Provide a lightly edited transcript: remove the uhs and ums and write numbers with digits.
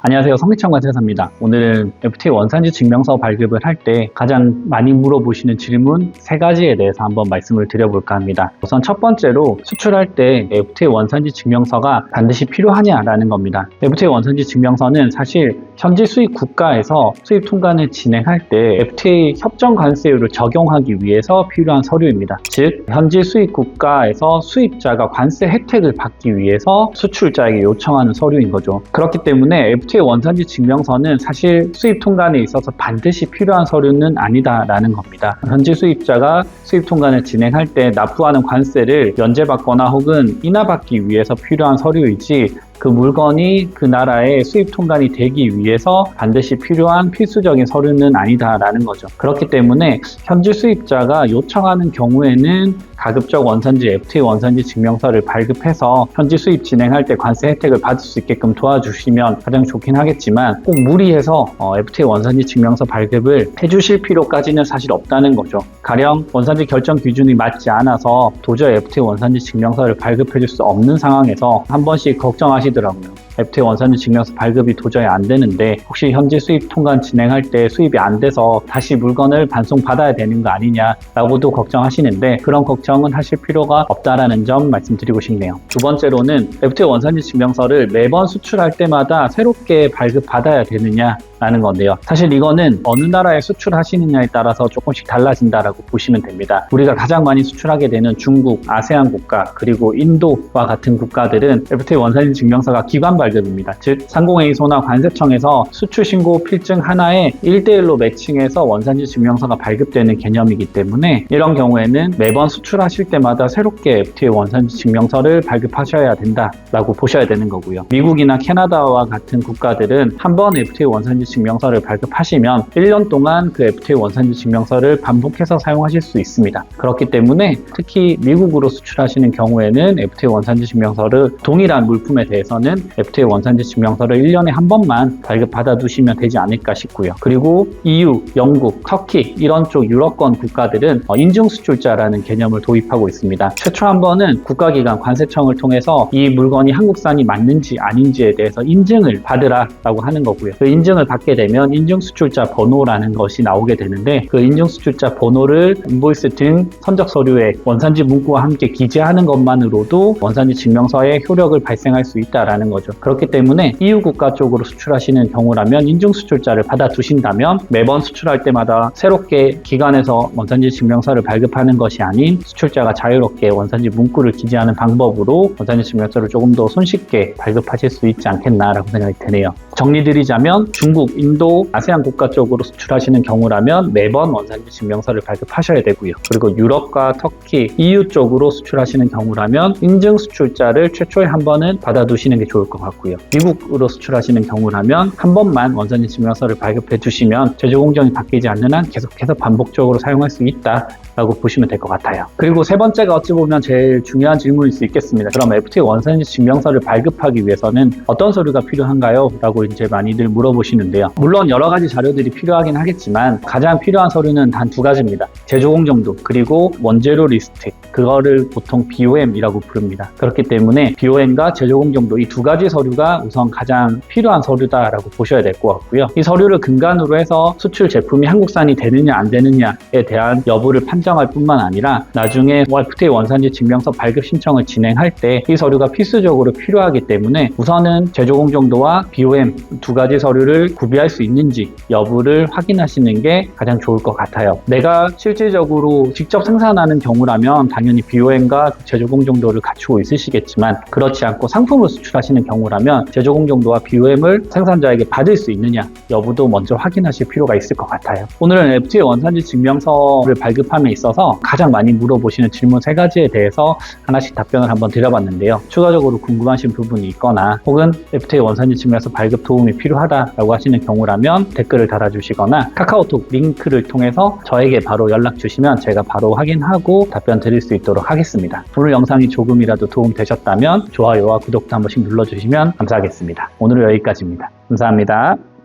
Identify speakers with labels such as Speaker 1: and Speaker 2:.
Speaker 1: 안녕하세요. 성기창 관세사입니다. 오늘은 FTA 원산지 증명서 발급을 할 때 가장 많이 물어보시는 질문 3가지에 대해서 한번 말씀을 드려볼까 합니다. 우선 첫 번째로 수출할 때 FTA 원산지 증명서가 반드시 필요하냐라는 겁니다. FTA 원산지 증명서는 사실 현지 수입 국가에서 수입 통관을 진행할 때 FTA 협정 관세율을 적용하기 위해서 필요한 서류입니다. 즉, 현지 수입 국가에서 수입자가 관세 혜택을 받기 위해서 수출자에게 요청하는 서류인 거죠. 그렇기 때문에 FTA 원산지 증명서는 사실 수입 통관에 있어서 반드시 필요한 서류는 아니다라는 겁니다. 현지 수입자가 수입 통관을 진행할 때 납부하는 관세를 면제받거나 혹은 인하받기 위해서 필요한 서류이지 그 물건이 그 나라의 수입 통관이 되기 위해서 반드시 필요한 필수적인 서류는 아니다라는 거죠. 그렇기 때문에 현지 수입자가 요청하는 경우에는 가급적 원산지 FTA 원산지 증명서를 발급해서 현지 수입 진행할 때 관세 혜택을 받을 수 있게끔 도와주시면 가장 좋긴 하겠지만 꼭 무리해서 FTA 원산지 증명서 발급을 해주실 필요까지는 사실 없다는 거죠. 가령 원산지 결정 기준이 맞지 않아서 도저히 FTA 원산지 증명서를 발급해줄 수 없는 상황에서 한 번씩 걱정하시더라고요. FTA 원산지 증명서 발급이 도저히 안 되는데 혹시 현지 수입 통관 진행할 때 수입이 안 돼서 다시 물건을 반송받아야 되는 거 아니냐라고도 걱정하시는데 그런 걱정은 하실 필요가 없다라는 점 말씀드리고 싶네요. 두 번째로는 FTA 원산지 증명서를 매번 수출할 때마다 새롭게 발급받아야 되느냐라는 건데요. 사실 이거는 어느 나라에 수출하시느냐에 따라서 조금씩 달라진다라고 보시면 됩니다. 우리가 가장 많이 수출하게 되는 중국, 아세안 국가, 그리고 인도와 같은 국가들은 FTA 원산지 증명서가 기관 발급입니다. 즉, 상공회의소나 관세청에서 수출 신고 필증 하나에 1대1로 매칭해서 원산지 증명서가 발급되는 개념이기 때문에 이런 경우에는 매번 수출하실 때마다 새롭게 FTA 원산지 증명서를 발급하셔야 된다라고 보셔야 되는 거고요. 미국이나 캐나다와 같은 국가들은 한 번 FTA 원산지 증명서를 발급하시면 1년 동안 그 FTA 원산지 증명서를 반복해서 사용하실 수 있습니다. 그렇기 때문에 특히 미국으로 수출하시는 경우에는 FTA 원산지 증명서를 동일한 물품에 대해서는 FTA 원산지 증명서를 1년에 한 번만 발급받아 두시면 되지 않을까 싶고요. 그리고 EU, 영국, 터키 이런 쪽 유럽권 국가들은 인증수출자라는 개념을 도입하고 있습니다. 최초 한 번은 국가기관 관세청을 통해서 이 물건이 한국산이 맞는지 아닌지에 대해서 인증을 받으라라고 하는 거고요. 그 인증을 받게 되면 인증수출자 번호라는 것이 나오게 되는데 그 인증수출자 번호를 인보이스 등 선적 서류에 원산지 문구와 함께 기재하는 것만으로도 원산지 증명서의 효력을 발생할 수 있다라는 거죠. 그렇기 때문에 EU 국가 쪽으로 수출하시는 경우라면 인증수출자를 받아 두신다면 매번 수출할 때마다 새롭게 기관에서 원산지 증명서를 발급하는 것이 아닌 수출자가 자유롭게 원산지 문구를 기재하는 방법으로 원산지 증명서를 조금 더 손쉽게 발급하실 수 있지 않겠나라고 생각이 드네요. 정리드리자면 중국, 인도, 아세안 국가 쪽으로 수출하시는 경우라면 매번 원산지 증명서를 발급하셔야 되고요. 그리고 유럽과 터키, EU 쪽으로 수출하시는 경우라면 인증 수출자를 최초에 한 번은 받아두시는 게 좋을 것 같고요. 미국으로 수출하시는 경우라면 한 번만 원산지 증명서를 발급해 주시면 제조 공정이 바뀌지 않는 한 계속해서 반복적으로 사용할 수 있다라고 보시면 될 것 같아요. 그리고 세 번째가 어찌 보면 제일 중요한 질문일 수 있겠습니다. 그럼 FTA 원산지 증명서를 발급하기 위해서는 어떤 서류가 필요한가요? 라고 이제 많이들 물어보시는데요. 물론 여러 가지 자료들이 필요하긴 하겠지만 가장 필요한 서류는 단 2가지입니다. 제조 공정도 그리고 원재료 리스트, 그거를 보통 BOM이라고 부릅니다. 그렇기 때문에 BOM과 제조 공정도 이 2가지 서류가 우선 가장 필요한 서류다라고 보셔야 될 것 같고요. 이 서류를 근간으로 해서 수출 제품이 한국산이 되느냐 안 되느냐에 대한 여부를 판정할 뿐만 아니라 나중에 FTA 원산지 증명서 발급 신청을 진행할 때 이 서류가 필수적으로 필요하기 때문에 우선은 제조 공정도와 BOM 2가지 서류를 구비할 수 있는지 여부를 확인하시는 게 가장 좋을 것 같아요. 내가 실질적으로 직접 생산하는 경우라면 당연히 BOM과 제조 공정도를 갖추고 있으시겠지만 그렇지 않고 상품을 수출하시는 경우라면 제조 공정도와 BOM을 생산자에게 받을 수 있느냐 여부도 먼저 확인하실 필요가 있을 것 같아요. 오늘은 FTA 원산지 증명서를 발급함에 있어서 가장 많이 물어보시는 질문 3가지에 대해서 하나씩 답변을 한번 드려봤는데요. 추가적으로 궁금하신 부분이 있거나 혹은 FTA 원산지 증명서 발급 도움이 필요하다라고 하시는 경우라면 댓글을 달아주시거나 카카오톡 링크를 통해서 저에게 바로 연락 주시면 제가 바로 확인하고 답변 드릴 수 있도록 하겠습니다. 오늘 영상이 조금이라도 도움 되셨다면 좋아요와 구독도 한 번씩 눌러주시면 감사하겠습니다. 오늘은 여기까지입니다. 감사합니다.